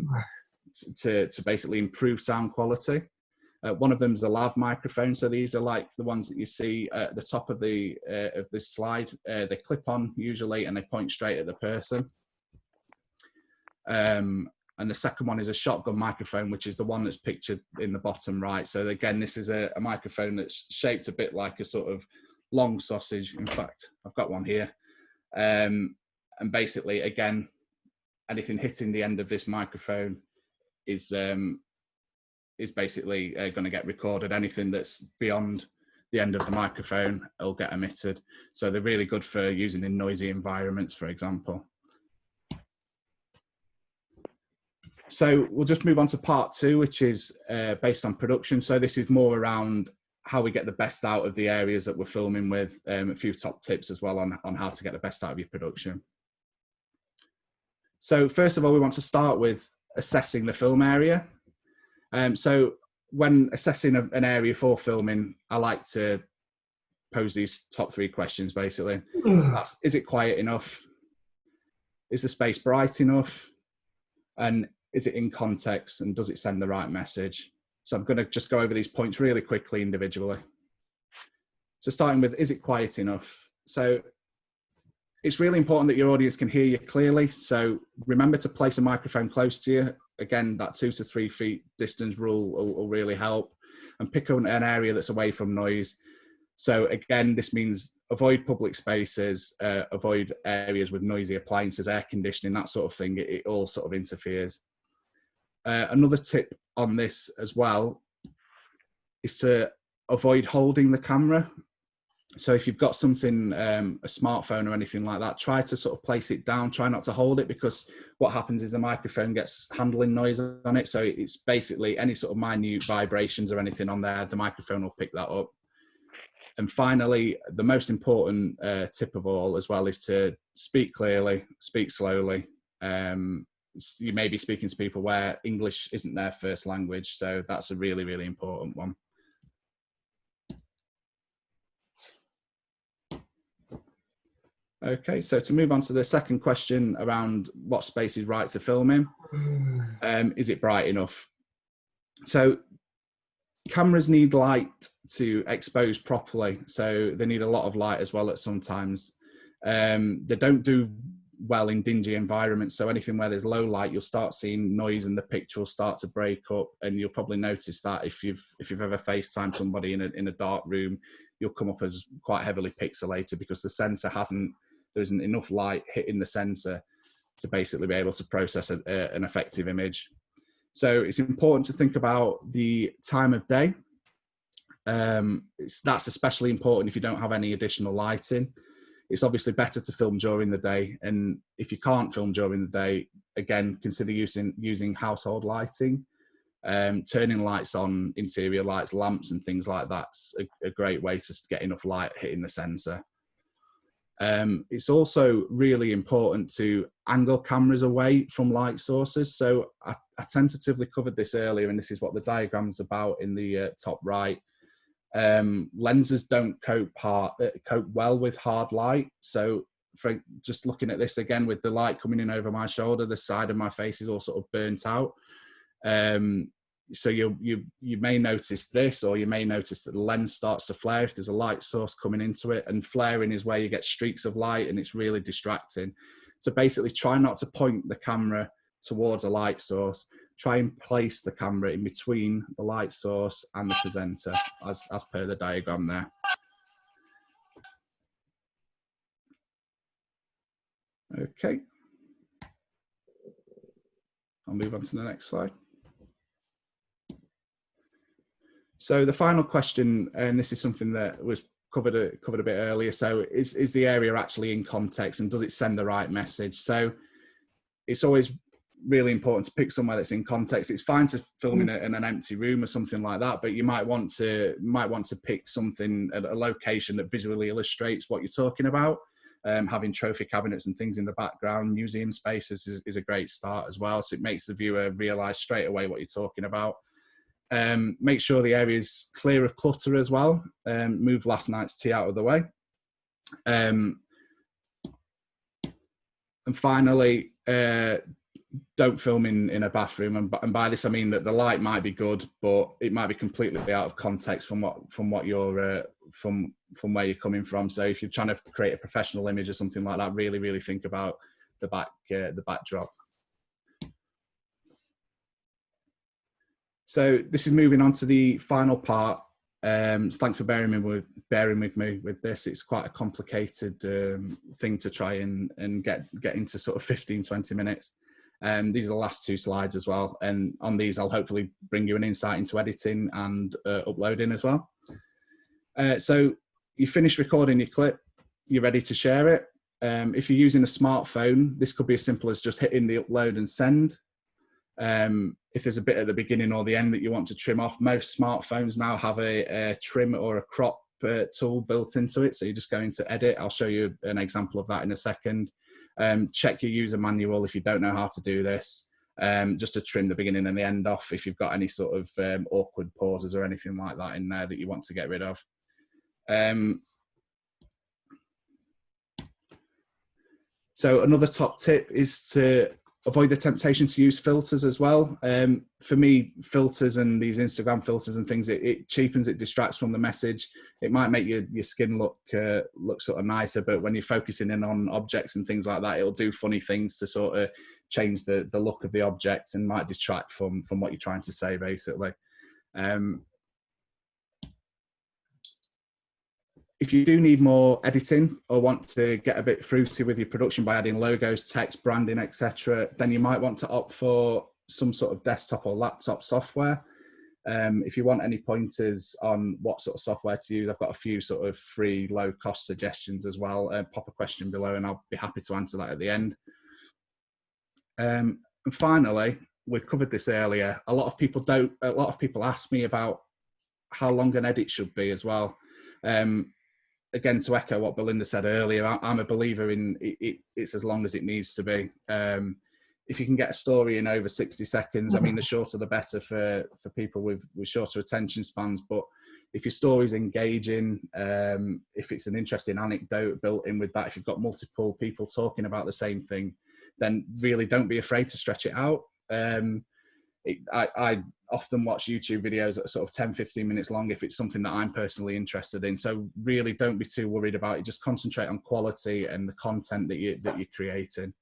basically improve sound quality. One of them is a lav microphone. So these are like the ones that you see at the top of this slide. They clip on usually and they point straight at the person. And the second one is a shotgun microphone, which is the one that's pictured in the bottom right. So again, this is a microphone that's shaped a bit like a sort of long sausage. In fact, I've got one here. And basically, again, anything hitting the end of this microphone is basically going to get recorded. Anything that's beyond the end of the microphone will get emitted. So they're really good for using in noisy environments, for example. So we'll just move on to part 2, which is based on production. So this is more around how we get the best out of the areas that we're filming with, a few top tips as well on how to get the best out of your production. So first of all, we want to start with assessing the film area. So when assessing an area for filming, I like to pose these top 3 questions basically. Is it quiet enough? Is the space bright enough? And is it in context, and does it send the right message? So I'm going to just go over these points really quickly individually. So starting with, is it quiet enough? So it's really important that your audience can hear you clearly. So remember to place a microphone close to you. Again, that 2 to 3 feet distance rule will really help. And pick an area that's away from noise. So again, this means avoid public spaces, avoid areas with noisy appliances, air conditioning, that sort of thing. It all sort of interferes. Another tip on this as well is to avoid holding the camera. So if you've got something, a smartphone or anything like that, try to sort of place it down, try not to hold it, because what happens is the microphone gets handling noise on it. So it's basically any sort of minute vibrations or anything on there, the microphone will pick that up. And finally, the most important tip of all as well is to speak clearly, speak slowly. You may be speaking to people where English isn't their first language, so that's a really, really important one. Okay, so to move on to the second question around what space is right to film in, is it bright enough? So cameras need light to expose properly, so they need a lot of light as well at sometimes. They don't do well in dingy environments, so anything where there's low light, you'll start seeing noise and the picture will start to break up, and you'll probably notice that if you've ever FaceTimed somebody in a dark room, you'll come up as quite heavily pixelated because the sensor there isn't enough light hitting the sensor to basically be able to process an effective image. So it's important to think about the time of day. That's especially important if you don't have any additional lighting. It's obviously better to film during the day, and if you can't film during the day, again, consider using household lighting. Turning lights on, interior lights, lamps and things like that's a great way to get enough light hitting the sensor. It's also really important to angle cameras away from light sources. So I tentatively covered this earlier, and this is what the diagram's about in the top right. Lenses don't cope well with hard light. So for just looking at this again with the light coming in over my shoulder, the side of my face is all sort of burnt out. So you may notice this, or you may notice that the lens starts to flare if there's a light source coming into it, and flaring is where you get streaks of light and it's really distracting. So basically try not to point the camera towards a light source. Try and place the camera in between the light source and the presenter as per the diagram there. Okay. I'll move on to the next slide. So the final question, and this is something that was covered a bit earlier. So is the area actually in context, and does it send the right message? So it's always really important to pick somewhere that's in context. It's fine to film in an empty room or something like that, but you might want to pick something at a location that visually illustrates what you're talking about. Having trophy cabinets and things in the background, museum spaces is a great start as well. So it makes the viewer realise straight away what you're talking about. Make sure the area is clear of clutter as well. Move last night's tea out of the way. And finally, don't film in a bathroom. And by this I mean that the light might be good, but it might be completely out of context from what you're from where you're coming from. So if you're trying to create a professional image or something like that, really think about the backdrop. So this is moving on to the final part. Thanks for bearing with me with this. It's quite a complicated thing to try and get into sort of 15-20 minutes. These are the last two slides as well. And on these, I'll hopefully bring you an insight into editing and uploading as well. So you finish recording your clip, you're ready to share it. If you're using a smartphone, this could be as simple as just hitting the upload and send. If there's a bit at the beginning or the end that you want to trim off, most smartphones now have a trim or a crop tool built into it. So you just go into edit. I'll show you an example of that in a second. Check your user manual if you don't know how to do this, just to trim the beginning and the end off if you've got any sort of awkward pauses or anything like that in there that you want to get rid of. So another top tip is to avoid the temptation to use filters as well. For me, filters and these Instagram filters and things, it cheapens, it distracts from the message. It might make your skin look sort of nicer, but when you're focusing in on objects and things like that, it'll do funny things to sort of change the look of the object and might distract from what you're trying to say, basically. If you do need more editing or want to get a bit fruity with your production by adding logos, text, branding, etc., then you might want to opt for some sort of desktop or laptop software. If you want any pointers on what sort of software to use, I've got a few sort of free low-cost suggestions as well. Pop a question below and I'll be happy to answer that at the end. And finally, we've covered this earlier. A lot of people ask me about how long an edit should be as well. Again, to echo what Belinda said earlier, I'm a believer in it's as long as it needs to be. If you can get a story in over 60 seconds, I mean, the shorter the better for people with shorter attention spans. But if your story's engaging, if it's an interesting anecdote built in with that, if you've got multiple people talking about the same thing, then really don't be afraid to stretch it out. I often watch YouTube videos that are sort of 10, 15 minutes long if it's something that I'm personally interested in. So really don't be too worried about it. Just concentrate on quality and the content that you're creating.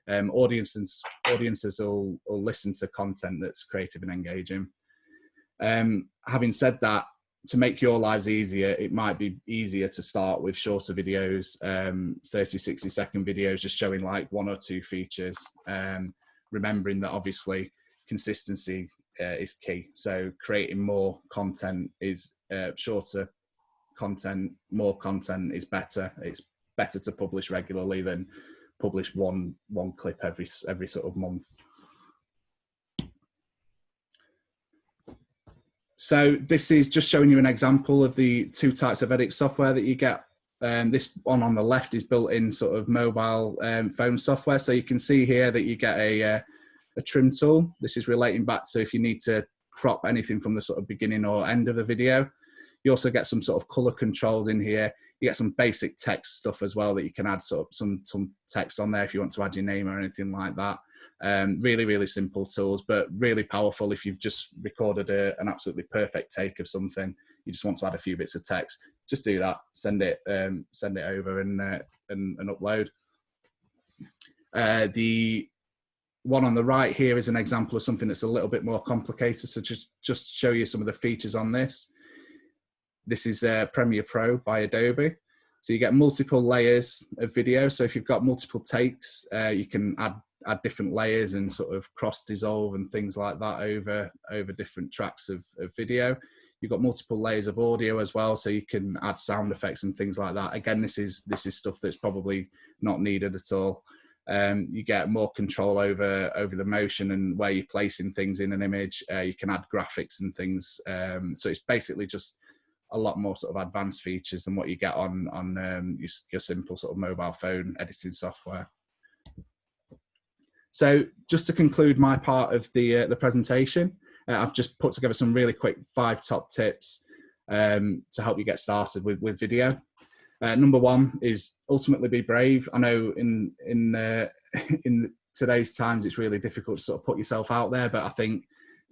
Audiences will listen to content that's creative and engaging. Having said that, to make your lives easier, it might be easier to start with shorter videos, 30, 60-second videos, just showing like 1 or 2 features. Remembering that obviously consistency is key. So creating more content is shorter content, more content is better. It's better to publish regularly than publish one clip every sort of month. So this is just showing you an example of the 2 types of edit software that you get. This one on the left is built-in sort of mobile phone software. So you can see here that you get a trim tool. This is relating back to if you need to crop anything from the sort of beginning or end of the video. You also get some sort of color controls in here. You get some basic text stuff as well that you can add sort of some text on there if you want to add your name or anything like that. Really, really simple tools, but really powerful if you've just recorded an absolutely perfect take of something. You just want to add a few bits of text. Just do that. Send it over and upload. The one on the right here is an example of something that's a little bit more complicated. So just show you some of the features on this. This is Premiere Pro by Adobe. So you get multiple layers of video. So if you've got multiple takes, you can add different layers and sort of cross dissolve and things like that over different tracks of video. You've got multiple layers of audio as well, so you can add sound effects and things like that. Again, this is stuff that's probably not needed at all. You get more control over the motion and where you're placing things in an image. You can add graphics and things. So it's basically just a lot more sort of advanced features than what you get on your simple sort of mobile phone editing software. So just to conclude my part of the presentation, I've just put together some really quick 5 top tips to help you get started with video. Number 1 is ultimately be brave. I know in today's times it's really difficult to sort of put yourself out there, but I think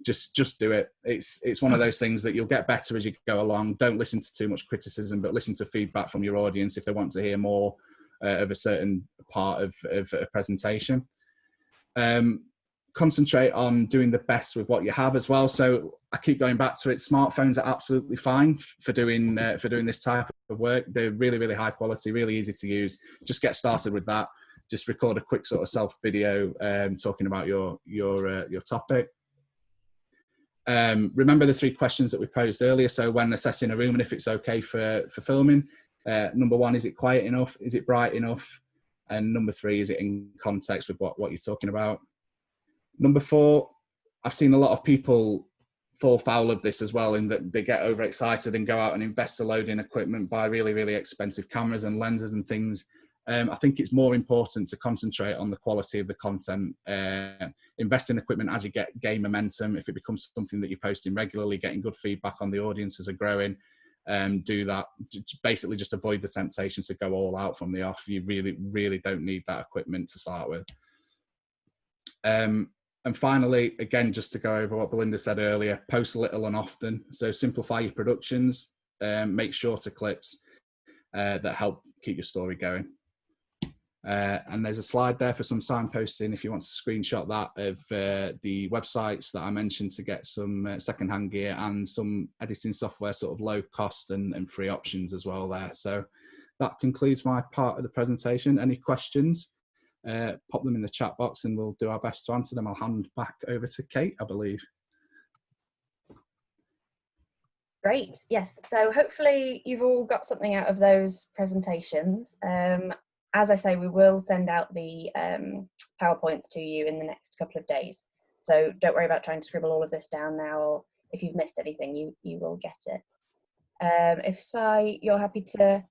just do it. It's one of those things that you'll get better as you go along. Don't listen to too much criticism, but listen to feedback from your audience if they want to hear more of a certain part of a presentation. Concentrate on doing the best with what you have as well. So I keep going back to it. Smartphones are absolutely fine for doing this type of work. They're really, really high quality, really easy to use. Just get started with that. Just record a quick sort of self video talking about your topic. Remember the 3 questions that we posed earlier. So when assessing a room and if it's okay for filming, number 1, is it quiet enough? Is it bright enough? And number 3, is it in context with what you're talking about? Number 4, I've seen a lot of people fall foul of this as well, in that they get overexcited and go out and invest a load in equipment, buy really, really expensive cameras and lenses and things. I think it's more important to concentrate on the quality of the content. Invest in equipment as you gain momentum. If it becomes something that you're posting regularly, getting good feedback on the audiences are growing, do that. Basically just avoid the temptation to go all out from the off. You really, really don't need that equipment to start with. And finally, again, just to go over what Belinda said earlier, post little and often. So simplify your productions, make shorter clips that help keep your story going. And there's a slide there for some signposting if you want to screenshot that of the websites that I mentioned to get some secondhand gear and some editing software, sort of low cost and free options as well there. So that concludes my part of the presentation. Any questions? Pop them in the chat box and we'll do our best to answer them. I'll hand back over to Kate, I believe. Great, yes. So hopefully you've all got something out of those presentations. As I say, we will send out the PowerPoints to you in the next couple of days. So don't worry about trying to scribble all of this down now, or if you've missed anything, you will get it. If Si, you're happy to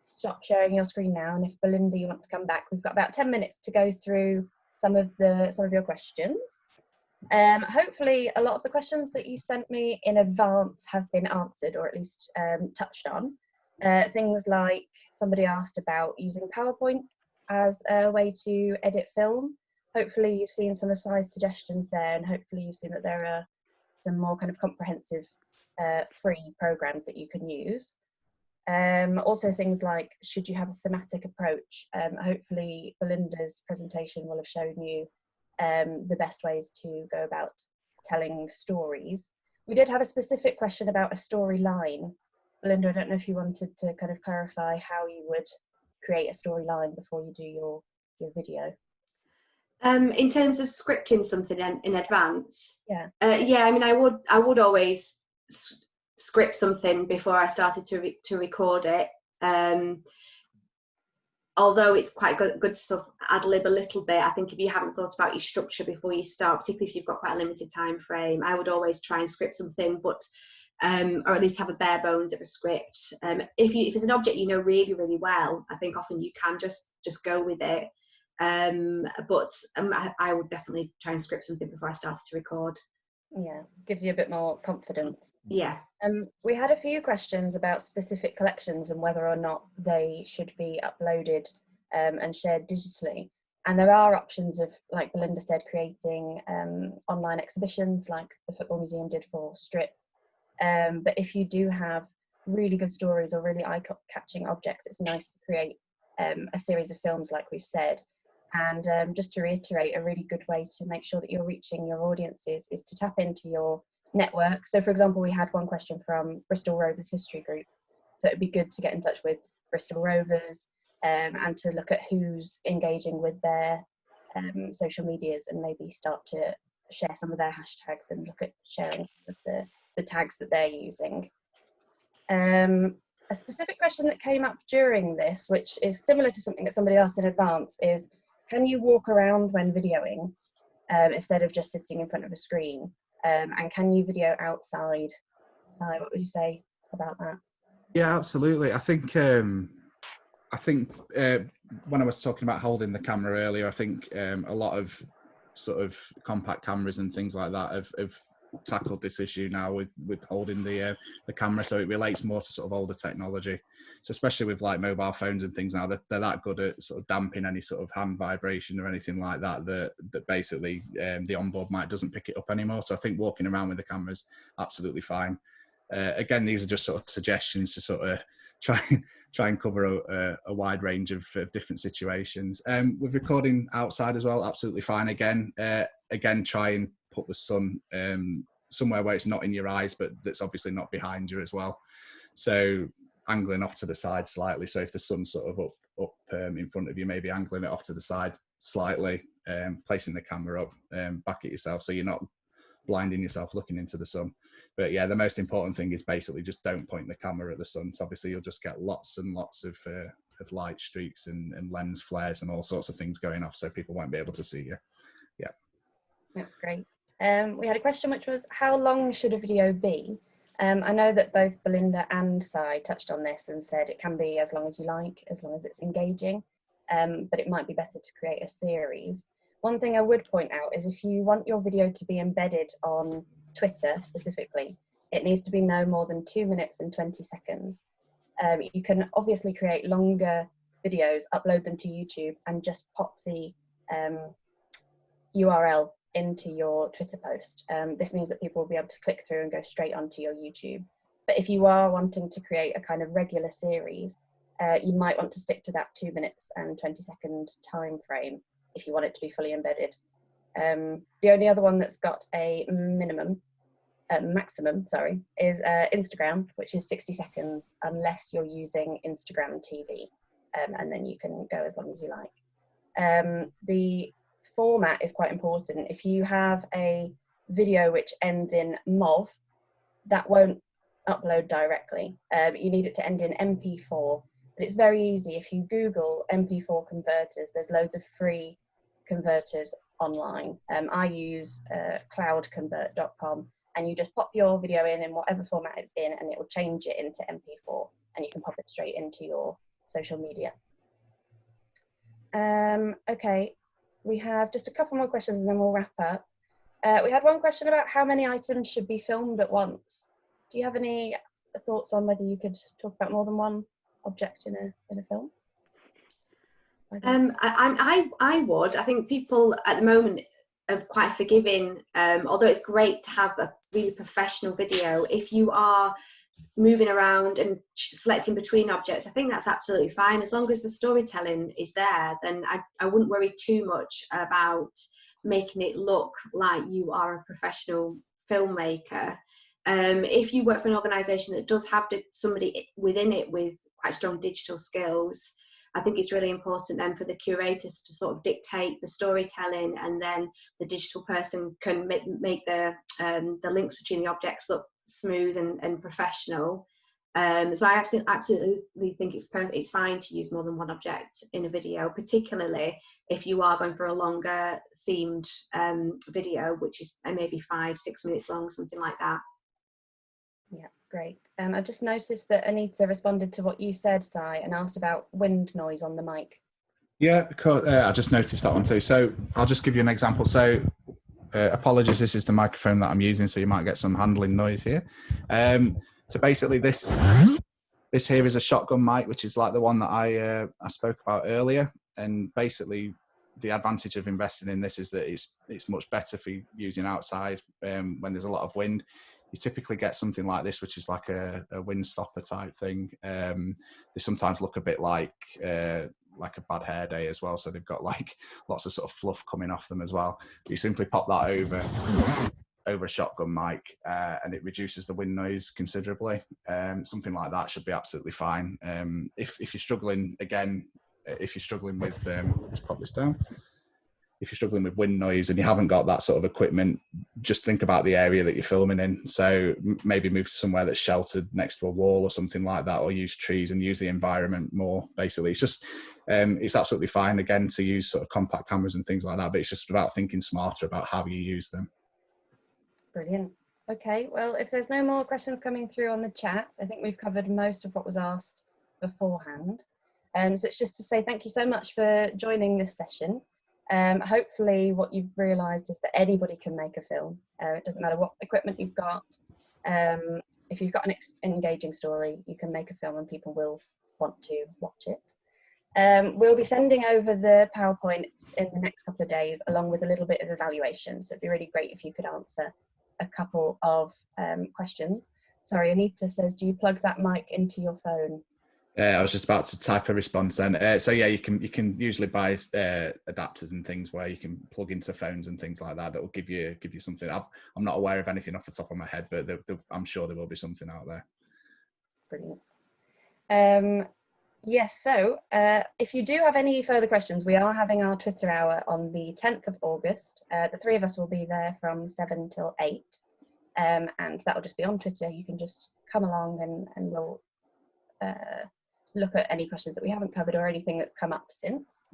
stop sharing your screen now, and if Belinda, you want to come back, we've got about 10 minutes to go through some of your questions. Hopefully a lot of the questions that you sent me in advance have been answered, or at least touched on. Things like somebody asked about using PowerPoint as a way to edit film. Hopefully you've seen some of Si's suggestions there, and hopefully you've seen that there are some more kind of comprehensive free programs that you can use. Also things like, should you have a thematic approach? Hopefully Belinda's presentation will have shown you the best ways to go about telling stories. We did have a specific question about a storyline. Belinda, I don't know if you wanted to kind of clarify how you would create a storyline before you do your video. In terms of scripting something in advance, yeah, I mean, I would always script something before I started to record it. Although it's quite good to sort of ad-lib a little bit, I think if you haven't thought about your structure before you start, particularly if you've got quite a limited time frame, I would always try and script something, but or at least have a bare bones of a script. If it's an object you know really, really well, I think often you can just go with it. But I would definitely try and script something before I started to record. Yeah, gives you a bit more confidence. Yeah. We had a few questions about specific collections and whether or not they should be uploaded and shared digitally. And there are options of, like Belinda said, creating online exhibitions like the Football Museum did for Strip. But if you do have really good stories or really eye-catching objects, it's nice to create a series of films like we've said. And just to reiterate, a really good way to make sure that you're reaching your audiences is to tap into your network. So for example, we had one question from Bristol Rovers History Group. So it'd be good to get in touch with Bristol Rovers and to look at who's engaging with their social medias and maybe start to share some of their hashtags and look at sharing some of the tags that they're using. A specific question that came up during this, which is similar to something that somebody asked in advance, is can you walk around when videoing instead of just sitting in front of a screen? And can you video outside? Si, what would you say about that? Yeah, absolutely. I think when I was talking about holding the camera earlier, I think a lot of sort of compact cameras and things like that have tackled this issue now with holding the camera, so it relates more to sort of older technology. So especially with like mobile phones and things now, they're that good at sort of damping any sort of hand vibration or anything like that that basically the onboard mic doesn't pick it up anymore. So I think walking around with the camera's absolutely fine. Again, these are just sort of suggestions to sort of try and cover a wide range of different situations. With recording outside as well, absolutely fine. Again, try and put the sun somewhere where it's not in your eyes, but that's obviously not behind you as well. So angling off to the side slightly. So if the sun's sort of up in front of you, maybe angling it off to the side slightly, placing the camera up back at yourself so you're not blinding yourself looking into the sun. But yeah, the most important thing is basically just don't point the camera at the sun. So obviously you'll just get lots and lots of light streaks and lens flares and all sorts of things going off, so people won't be able to see you. Yeah, that's great. We had a question which was, how long should a video be? I know that both Belinda and Si touched on this and said it can be as long as you like, as long as it's engaging, but it might be better to create a series. One thing I would point out is if you want your video to be embedded on Twitter specifically, it needs to be no more than 2 minutes and 20 seconds. You can obviously create longer videos, upload them to YouTube and just pop the URL into your Twitter post. This means that people will be able to click through and go straight onto your YouTube. But if you are wanting to create a kind of regular series, you might want to stick to that 2 minutes and 20-second time frame if you want it to be fully embedded. The only other one that's got a maximum, is Instagram, which is 60 seconds, unless you're using Instagram TV, and then you can go as long as you like. The format is quite important. If you have a video which ends in MOV, that won't upload directly. You need it to end in MP4, but it's very easy. If you Google MP4 converters, there's loads of free converters online. I use cloudconvert.com, and you just pop your video in whatever format it's in, and it will change it into MP4, and you can pop it straight into your social media. Okay, we have just a couple more questions and then we'll wrap up. We had one question about how many items should be filmed at once. Do you have any thoughts on whether you could talk about more than one object in a film? I would. I think people at the moment are quite forgiving, although it's great to have a really professional video. If you are moving around and selecting between objects, I think that's absolutely fine. As long as the storytelling is there, then I wouldn't worry too much about making it look like you are a professional filmmaker. If you work for an organisation that does have somebody within it with quite strong digital skills, I think it's really important then for the curators to sort of dictate the storytelling, and then the digital person can make the links between the objects look smooth and professional. So I absolutely think it's fine to use more than one object in a video, particularly if you are going for a longer themed video, which is maybe 5-6 minutes long, something like that. Yeah, great. I've just noticed that Anita responded to what you said, Si, and asked about wind noise on the mic. Yeah, I just noticed that one too. So I'll just give you an example. So apologies, this is the microphone that I'm using, so you might get some handling noise here. So basically this here is a shotgun mic, which is like the one that I spoke about earlier. And basically the advantage of investing in this is that it's much better for using outside when there's a lot of wind. You typically get something like this, which is like a wind stopper type thing. They sometimes look a bit like a bad hair day as well. So they've got like lots of sort of fluff coming off them as well. You simply pop that over a shotgun mic and it reduces the wind noise considerably. Something like that should be absolutely fine. If you're struggling, again, if you're struggling with, just pop this down. If you're struggling with wind noise and you haven't got that sort of equipment, just think about the area that you're filming in. So maybe move to somewhere that's sheltered next to a wall or something like that, or use trees and use the environment more. Basically, it's just, it's absolutely fine, again, to use sort of compact cameras and things like that, but it's just about thinking smarter about how you use them. Brilliant. Okay, well, if there's no more questions coming through on the chat, I think we've covered most of what was asked beforehand. So it's just to say thank you so much for joining this session. Hopefully what you've realised is that anybody can make a film. It doesn't matter what equipment you've got. If you've got an engaging story, you can make a film and people will want to watch it. We'll be sending over the PowerPoints in the next couple of days, along with a little bit of evaluation. So it'd be really great if you could answer a couple of questions. Sorry, Anita says, do you plug that mic into your phone? I was just about to type a response then. So yeah, you can usually buy adapters and things where you can plug into phones and things like that. That will give you something. I'm not aware of anything off the top of my head, but I'm sure there will be something out there. Brilliant. Yes. So if you do have any further questions, we are having our Twitter hour on the 10th of August. The three of us will be there from 7 till 8, and that will just be on Twitter. You can just come along and we'll look at any questions that we haven't covered or anything that's come up since.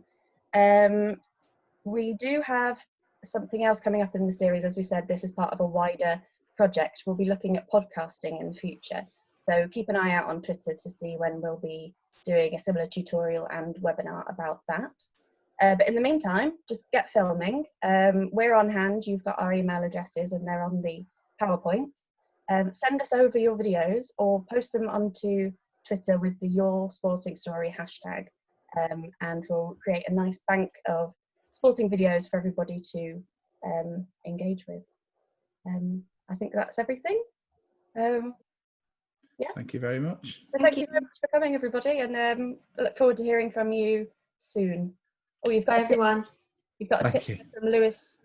We do have something else coming up in the series. As we said, this is part of a wider project. We'll be looking at podcasting in the future. So keep an eye out on Twitter to see when we'll be doing a similar tutorial and webinar about that. But in the meantime, just get filming. We're on hand. You've got our email addresses and they're on the PowerPoints. Send us over your videos or post them onto Twitter with the Your Sporting Story hashtag, and we'll create a nice bank of sporting videos for everybody to engage with. I think that's everything. Yeah. Thank you very much. So thank you very much for coming, everybody, and I look forward to hearing from you soon. Oh, you've got Bye, a tip. everyone. You've got a Thank tip you. from Lewis,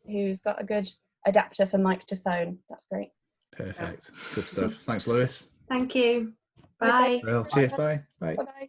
who's got a good adapter for mic to phone. That's great. Perfect. Good stuff. Thanks, Lewis. Thank you. Bye. Well, cheers. Bye. Bye. Bye-bye.